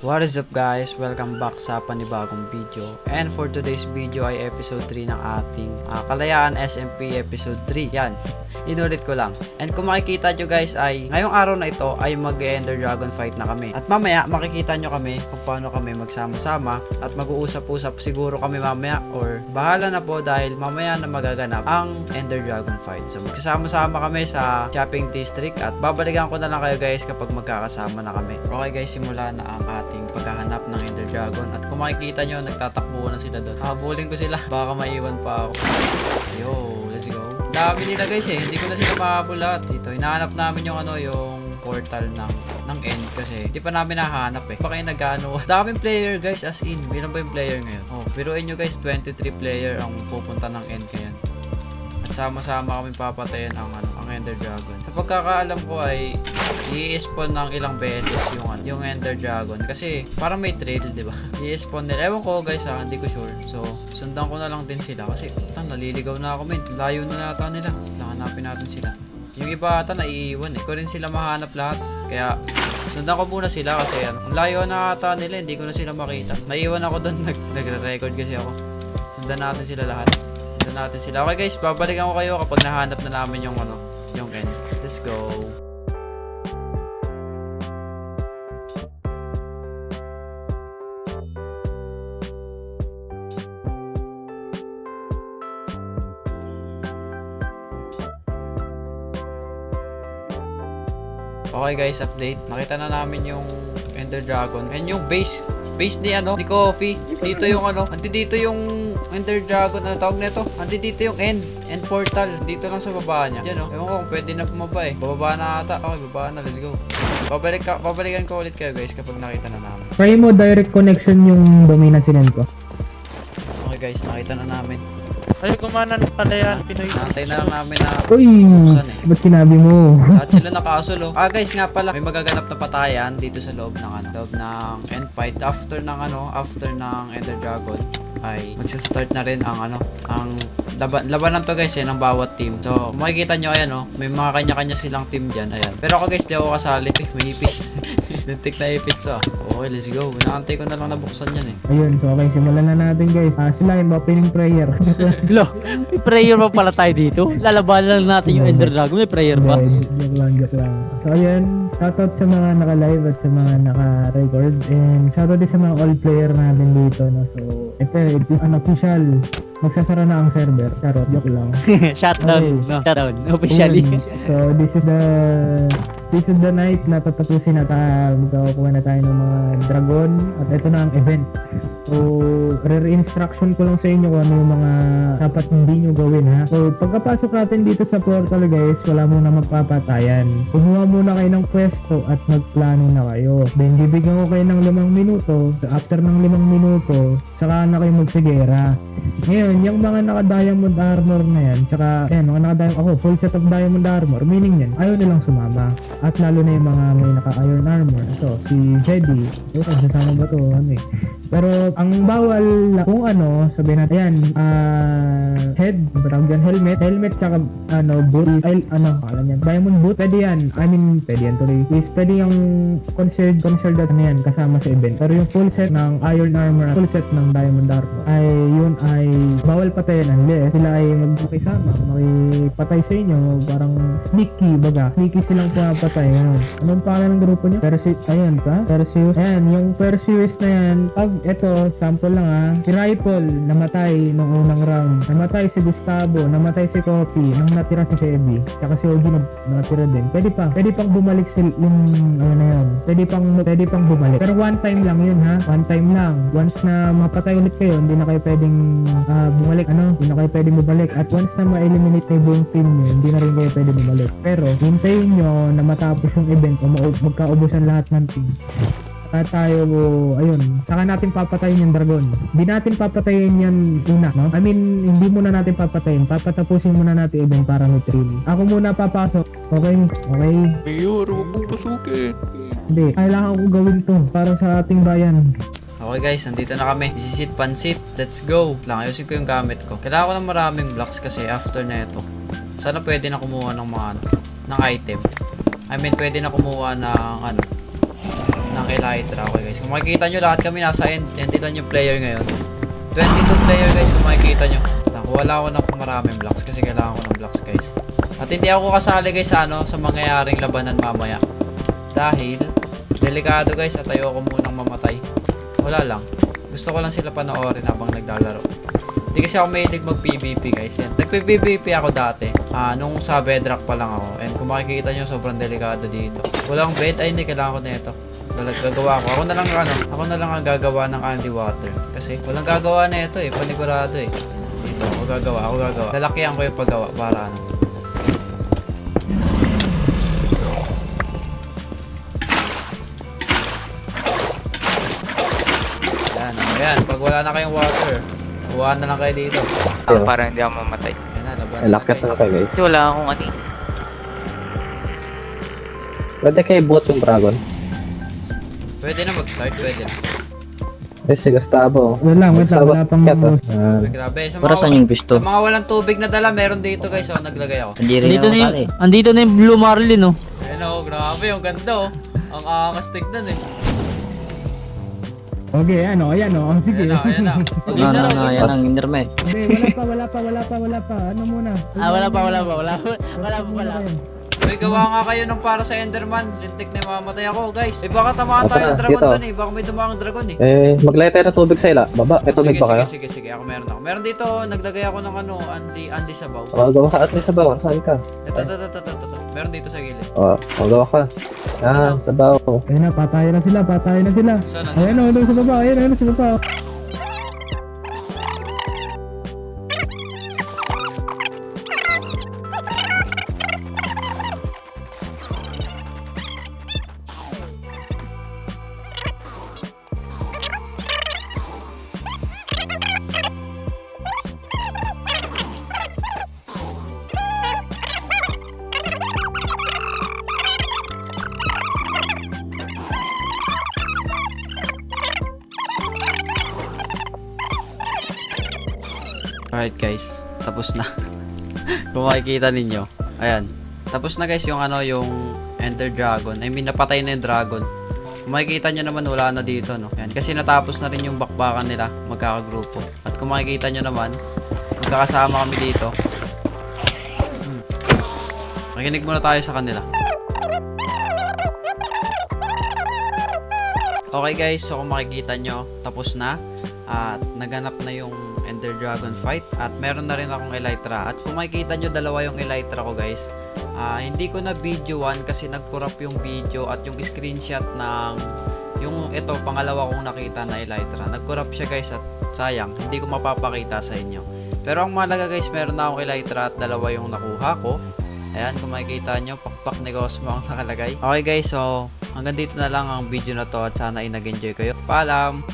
What is up guys? Welcome back sa panibagong video. And for today's video ay episode 3 ng ating Kalayaan SMP episode 3. Yan, inulit ko lang. And kung makikita nyo guys ay ngayong araw na ito ay mag-Ender Dragon fight na kami. At mamaya makikita nyo kami kung paano kami magsama-sama at mag-uusap-usap siguro kami mamaya or bahala na po dahil mamaya na magaganap ang Ender Dragon fight. So magsasama-sama kami sa shopping district at babalikan ko na lang kayo guys kapag magkakasama na kami. Okay guys, simula na ang ating paghahanap ng Ender Dragon at kung makikita nyo nagtatakbo na sila doon. Habulin ko sila, baka maiwan pa ako. Yo, let's go. Dami nila guys hindi ko na sila mahabol lahat. Dito, hinahanap namin yung yung portal ng end kasi hindi pa namin nahanap Baka yung nag-ano. Daming player guys, as in. Bilang ba yung player ngayon? Oh, biruin nyo guys, 23 player ang pupunta ng end ngayon. At sama-sama kami papatayan ang Ender Dragon. Sa pagkakaalam ko ay i-spawn ng ilang beses yung Ender Dragon kasi parang may trail, di ba? I-spawn nila. Ewan ko guys hindi ko sure. So, sundan ko na lang din sila kasi naliligaw na ako men. Layo na nata nila. Hanapin natin sila. Yung iba ata naiiwan Ko rin sila mahanap lahat. Kaya sundan ko muna sila kasi ang layo na ata nila, hindi ko na sila makita. Naiiwan ako doon, nagre-record kasi ako. Sundan natin sila lahat. Sundan natin sila. Okay guys, babalikan ko kayo kapag nahanap na namin yung end. Let's go. Okay guys, update. Nakita na namin yung Ender Dragon. And yung base ni ni Coffee. Dito yung dito yung Ender Dragon, tawag nito? Dito yung end portal. Dito lang sa baba niya. Yan Ewan ko kung pwede na bumaba Bababa na ata. Okay, bababa na. Let's go. Babalikan ko ulit kayo guys kapag nakita na namin. Try mo direct connection yung dominance sinend ko. Okay guys, nakita na namin. Ay, kumana ng Kalayaan Pinoy. Nantay na lang namin na Uy! buksan Ba't sinabi mo? Lahat sila nakasol guys nga pala, may magaganap na patayan dito sa loob ng loob ng end fight after ng Ender Dragon ay magsa-start na rin ang labanan to guys ng bawat team. So makikita nyo may mga kanya-kanya silang team diyan. Ayan. Pero ako guys, di ako kasali. May ipis. Lintik na ipis to. Okay, let's go. Inaantay ko na lang nabuksan yan Ayun, so okay, simulan na natin guys. Sila yung opening prayer. Lo, may prayer pa pala tayo dito. Lalabanan lang natin yung Ender Dragon. May prayer pa. Joke lang. So ayun, shoutout sa mga naka-live at sa mga naka-record. And shoutout din sa mga all player natin dito. So ito unofficial. Magsasara na ang server. Charot, joke lang. Shutdown. Okay. No, shutdown. Officially. So this is the night na tatapusin na magkakuha na tayo ng mga dragon at ito na ang event. So re-instruction ko lang sa inyo kung ano yung mga dapat hindi nyo gawin So pagkapasok natin dito sa portal guys, wala muna magpapatayan. Kumuha muna kayo ng pwesto at magplano na kayo. Then bibigyan ko kayo ng 5 minuto. After ng 5 minuto, saka na kayo magsigera. Ngayon, yung mga naka-diamond armor na yan, tsaka, mga naka-diamond, full set of diamond armor, meaning yan, ayaw nilang sumama. At lalo na yung mga may naka-iron armor. Ito, si Jedi. Sasama ba to? Pero, ang bawal, kung sabihin natin, helmet, tsaka, boot, diamond boot, pwede yan. Pwede yan tuloy. Pwede yung considered at yan, kasama sa event. Pero yung full set ng iron armor, full set ng diamond armor, yun ay bawal patayin unless sila ay magkakisama, makipatay sa inyo, parang sneaky silang pumapatay. Anong pangalan ng grupo nyo? Perseus. Ayan, yung Perseus na yan, pag ito, sample lang si Rifle, namatay nung unang round. Namatay si Gustavo, namatay si Coffee, nang natira si Chevy, tsaka si Ogie natira din. Pwede pang bumalik yung Pwede pang bumalik. Pero one time lang yun one time lang. Once na mapatay ulit kayo, hindi na kayo pwedeng bumalik, hindi na kayo pwedeng bumalik. At once na ma-eliminate na yung buong team nyo, hindi na rin kayo pwedeng bumalik. Pero hintayin nyo na matapos yung event o magkaubusan lahat ng team. Saka saka natin papatayin yung dragon. Hindi natin papatayin yan una, hindi muna natin papatayin. Papatapusin muna natin event para may training. Ako muna papasok. Okay? Mayor, huwag mong pasukin. Hindi, kailangan ko gawin to para sa ating bayan. Okay guys, nandito na kami. This is it, pansit. Let's go. Ayusin ko yung gamit ko. Kailangan ko ng maraming blocks kasi after na ito. Sana pwede na kumuha ng mga ng item. Pwede na kumuha ng elytra. Okay guys, kung makikita nyo lahat kami nasa end lang yung player ngayon. 22 player guys kung makikita nyo. Wala ako ng maraming blocks kasi kailangan ko ng blocks guys. At hindi ako kasali guys sa mangyayaring labanan mamaya. Dahil delikado guys at ayoko munang mamatay. Wala lang. Gusto ko lang sila panoorin habang naglalaro. Hindi kasi ako mahilig mag PvP guys. Yan. Nag-PvP ako dati. Nung sa bedrock pa lang ako. And kung makikita nyo sobrang delikado dito. Walang bed. Ay hindi, kailangan ko na ito. Gagawa ko. Ako na lang ang gagawa ng underwater. Kasi walang gagawa na ito eh. Panigurado eh. Dito, ako gagawa. Lalakihan ko yung paggawa para Ayan, pag wala na kayong water, kuhaan na lang kayo dito. Para hindi ako mamatay. Ayan na, laban na Lakit na kayo guys. Kasi wala akong ano. Pwede kayo buot yung dragon. Pwede na mag-start, pwede na. Eh, sige, Gustavo. Wait lang, wala pang Ay, grabe, sa Para saan yung gusto? sa mga walang tubig na dala, meron dito guys, naglagay ako. Andito na yung Blue Marlin, oh. Ayan grabe, ang ganda Ang angas tignan eh. Okay, ayan o, sige. Ayan na. Yan ang Enderman. Hindi, wala pa. Ano muna? Wala pa. Uy, gawa nga kayo ng para sa Enderman. Lintik na mamatay ako guys. Baka tamaan tayo ng Tara, dragon dito. dun eh. Baka may dumaang dragon eh. Maglagay tayo ng tubig sa ila. Baba, may tubig ba kayo? Sige. Ako meron ako. Meron dito, naglagay ako ng Andy Sabaw. Gawa ka at least sa bawang. Saan ka? Ito. Meron dito sa gilid. Gawa ka. Yan, sa bawang. Ayun na, patayin na sila. Sana. Ayun o, doon sa baba, ayun sa baba. Alright guys, tapos na. Kung makikita ninyo, ayan. Tapos na guys yung yung Ender Dragon. I mean, napatay na yung dragon. Kung makikita nyo naman, wala na dito, no? Ayan, kasi natapos na rin yung bakbakan nila, magkakagrupo. At kung makikita nyo naman, magkakasama kami dito. Makinig muna tayo sa kanila. Okay guys, so kung makikita nyo, tapos na. At naganap na yung Ender Dragon fight. At meron na rin akong elytra. At kung makikita nyo, dalawa yung elytra ko guys. Hindi ko na videoan kasi nag-corrupt yung video at yung screenshot ng yung ito, pangalawa kong nakita na elytra. Nag-corrupt siya guys at sayang, hindi ko mapapakita sa inyo. Pero ang mahalaga guys, meron na akong elytra at dalawa yung nakuha ko. Ayan, kung makikita nyo, pakpak ni Cosmo ang nakalagay. Okay guys, so hanggang dito na lang ang video na to at sana ay nag-enjoy kayo. Paalam!